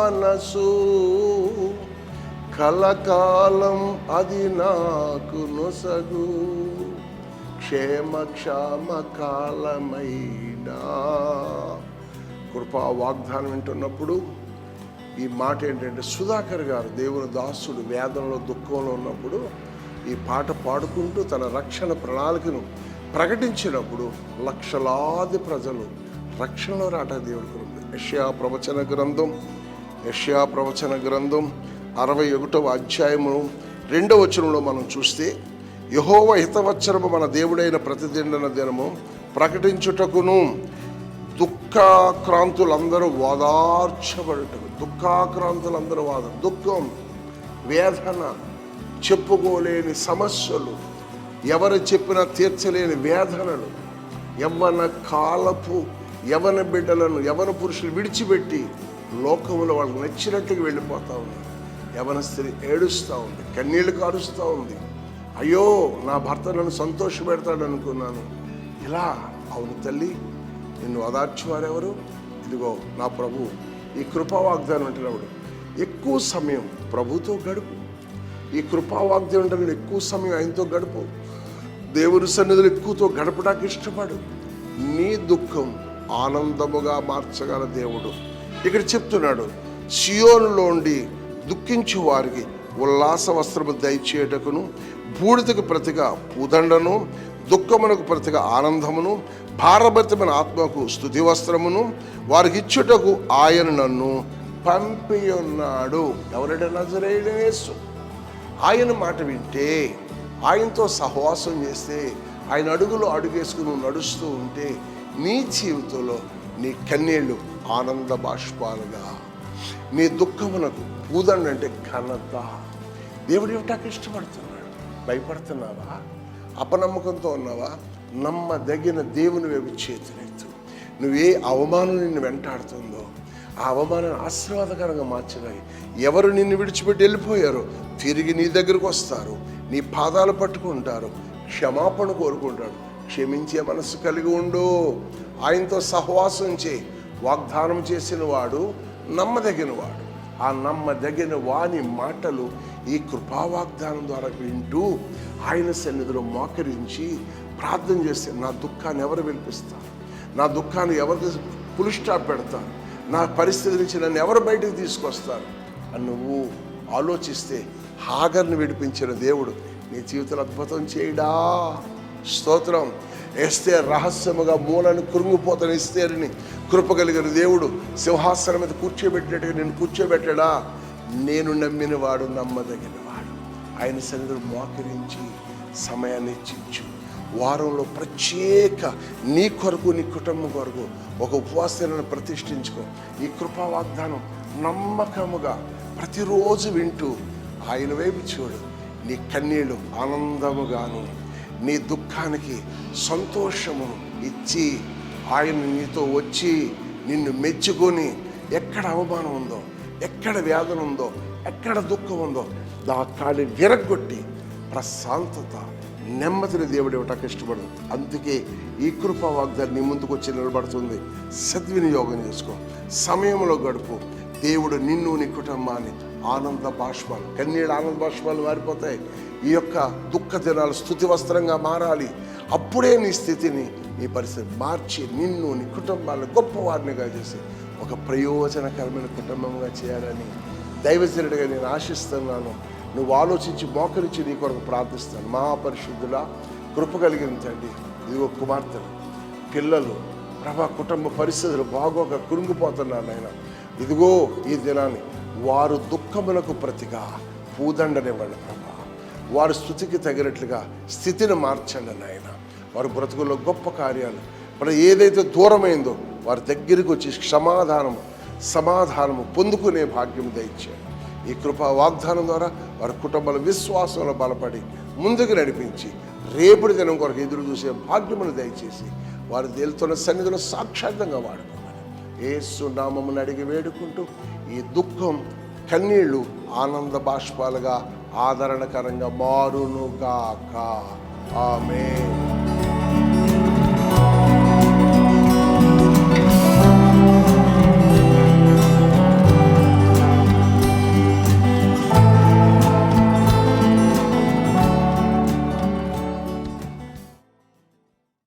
మనసు, కలకాలం అది నాకు నొసగు, క్షేమ కాలమైనా. కృపా వాగ్దానం వింటున్నప్పుడు ఈ మాట ఏంటంటే, సుధాకర్ గారు దేవుని దాసుడు వేదనలో దుఃఖంలో ఉన్నప్పుడు ఈ పాట పాడుకుంటూ తన రక్షణ ప్రణాళికను ప్రకటించినప్పుడు లక్షలాది ప్రజలు రక్షణలో రాట దేవుడి కృప. యెషయా ప్రవచన గ్రంథం 61వ అధ్యాయము 2వ వచనంలో మనం చూస్తే, యెహోవా హితవచనము మన దేవుడైన ప్రతిదిన దినము ప్రకటించుటకును దుఃఖాక్రాంతులందరూ ఓదార్చబడుటకు. దుఃఖాక్రాంతులందరూ దుఃఖం, వేదన, చెప్పుకోలేని సమస్యలు, ఎవరు చెప్పినా తీర్చలేని వేదనలు, యవ్వన కాలపు యవన బిడ్డలను యవన పురుషులు విడిచిపెట్టి లోకంలో వాళ్ళకి నచ్చినట్టుగా వెళ్ళిపోతూ ఉన్నారు. యవన స్త్రీ ఏడుస్తూ ఉంది, కన్నీళ్లు కారుస్తూ ఉంది. అయ్యో, నా భర్త నన్ను సంతోషపెడతాడు అనుకున్నాను. ఇలా, అవును తల్లి, నిన్ను ఓదార్చేవారెవరు? ఇదిగో నా ప్రభు. ఈ కృపా వాగ్దానం అంటున్నప్పుడు ఎక్కువ సమయం ప్రభుతో గడుపు. ఈ కృపా వాగ్దానం అంటే ఎక్కువ సమయం ఆయనతో గడుపు. దేవుని సన్నిధిలో ఎక్కువతో గడపడానికి ఇష్టపడు. నీ దుఃఖం ఆనందముగా మార్చగల దేవుడు ఇక్కడ చెప్తున్నాడు. సియోనులోండి దుఃఖించు వారికి ఉల్లాస వస్త్రము దయచేయటకును, బూడిదకు ప్రతిగా పూదండను, దుఃఖమునకు ప్రతిగా ఆనందమును, భారభరితమైన ఆత్మకు స్తుతి వస్త్రమును వారికి ఇచ్చుటకు ఆయన నన్ను పంపి ఉన్నాడు. ఎవరంటే నజరేయుడైన యేసు. ఆయన మాట వింటే, ఆయనతో సహవాసం చేస్తే, ఆయన అడుగులో అడుగేసుకుని నువ్వు నడుస్తూ ఉంటే నీ జీవితంలో నీ కన్నీళ్ళు ఆనంద బాష్పాలుగా, నీ దుఃఖమునకు పూదండ అంటే ఘనత. దేవుడు ఇవ్వటానికి ఇష్టపడుతున్నాడు. భయపడుతున్నావా? అపనమ్మకంతో ఉన్నావా? నమ్మదగిన దేవుని వైపు చేతులెత్తు. నువ్వే అవమానం నిన్ను వెంటాడుతుందో ఆ అవమానాన్ని ఆశీర్వాదకరంగా మార్చడానికి ఎవరు నిన్ను విడిచిపెట్టి వెళ్ళిపోయారో తిరిగి నీ దగ్గరకు వస్తారు, నీ పాదాలు పట్టుకుంటారు, క్షమాపణ కోరుకుంటాడు. క్షమించే మనసు కలిగి ఉండు. ఆయనతో సహవాసం చే. వాగ్దానం చేసిన వాడు నమ్మదగిన వాడు. ఆ నమ్మదగిన వాని మాటలు ఈ కృపా వాగ్దానం ద్వారా వింటూ ఆయన సన్నిధిలో మోకరించి ప్రార్థన చేస్తే, నా దుఃఖాన్ని ఎవరు వినిపిస్తారు? నా దుఃఖాన్ని ఎవరికి ఫుల్ స్టాప్ పెడతారు? నా పరిస్థితి నుంచి నన్ను ఎవరు బయటకు తీసుకొస్తారు అని నువ్వు ఆలోచిస్తే, హాగర్ని విడిపించిన దేవుడు నీ జీవితంలో అద్భుతం చేయడా. స్తోత్రం. ఎస్తేరు రహస్యముగా మూలను కృంగిపోతున్న ఎస్తేరుని కృప కలిగిన దేవుడు సింహాసనం మీద కూర్చోబెట్టినట్టుగా నేను కూర్చోబెట్టాడా. నేను నమ్మిన వాడు నమ్మదగిన వాడు. ఆయన సన్నిధిలో మోకరించి సమయాన్ని ఇచ్చించు. వారంలో ప్రత్యేక నీ కొరకు, నీ కుటుంబం కొరకు ఒక ఉపవాసాలను ప్రతిష్ఠించుకో. ఈ కృపా వాగ్దానం నమ్మకముగా ప్రతిరోజు వింటూ ఆయన వైపు చూడు. నీ కన్నీళ్ళు ఆనందముగాను, నీ దుఃఖానికి సంతోషమును ఇచ్చి ఆయన నీతో వచ్చి నిన్ను మెచ్చుకొని, ఎక్కడ అవమానం ఉందో, ఎక్కడ వేదన ఉందో, ఎక్కడ దుఃఖం ఉందో దాన్ని విరగొట్టి ప్రశాంతత, నెమ్మదిని దేవుడు ఇవ్వటానికి ఇష్టపడదు. అందుకే ఈ కృపా వాగ్దానం నీ ముందుకు వచ్చి నిలబడుతుంది. సద్వినియోగం చేసుకో, సమయంలో గడుపు. దేవుడు నిన్ను, నీ కుటుంబాన్ని ఆనంద బాష్పాలు, కన్నీళ్ళ ఆనంద బాష్పాలు మారిపోతాయి. ఈ యొక్క దుఃఖ దినాలు స్తుతి వస్త్రంగా మారాలి. అప్పుడే నీ స్థితిని, నీ పరిస్థితి మార్చి నిన్ను, నీ కుటుంబాన్ని గొప్పవారినిగా చేసి ఒక ప్రయోజనకరమైన కుటుంబంగా చేయాలని దైవజనుడిగా నేను ఆశిస్తున్నాను. నువ్వు ఆలోచించి మోకరించి నీ కొరకు ప్రార్థిస్తాను. మహాపరిశుద్ధుల కృప కలిగిన తండ్రి, ఇదిగో కుమార్తెలు, పిల్లలు, ప్రభా కుటుంబ పరిస్థితులు బాగోక కృంగిపోతున్నారు నాయన. ఇదిగో ఈ దినాన్ని వారు దుఃఖములకు ప్రతిగా పూదండనివ్వండి ప్రభా. వారి స్థుతికి తగినట్లుగా స్థితిని మార్చండి నాయన. వారి బ్రతుకుల్లో గొప్ప కార్యాలు, మరి ఏదైతే దూరమైందో వారి దగ్గరికి వచ్చి సమాధానము పొందుకునే భాగ్యం దయచేయండి. ఈ కృపా వాగ్దానం ద్వారా వారి కుటుంబాల విశ్వాసంలో బలపడి ముందుకు నడిపించి రేపటి దినం కొరకు ఎదురు చూసే భాగ్యమును దయచేసి వారి దేలుతున్న సన్నిధిలో సాక్షాత్తంగా వాడుకోమని యేసు నామమును అడిగి వేడుకుంటూ, ఈ దుఃఖం, కన్నీళ్లు ఆనంద బాష్పాలుగా ఆదరణకరంగా మారునుగాక. ఆమేన్.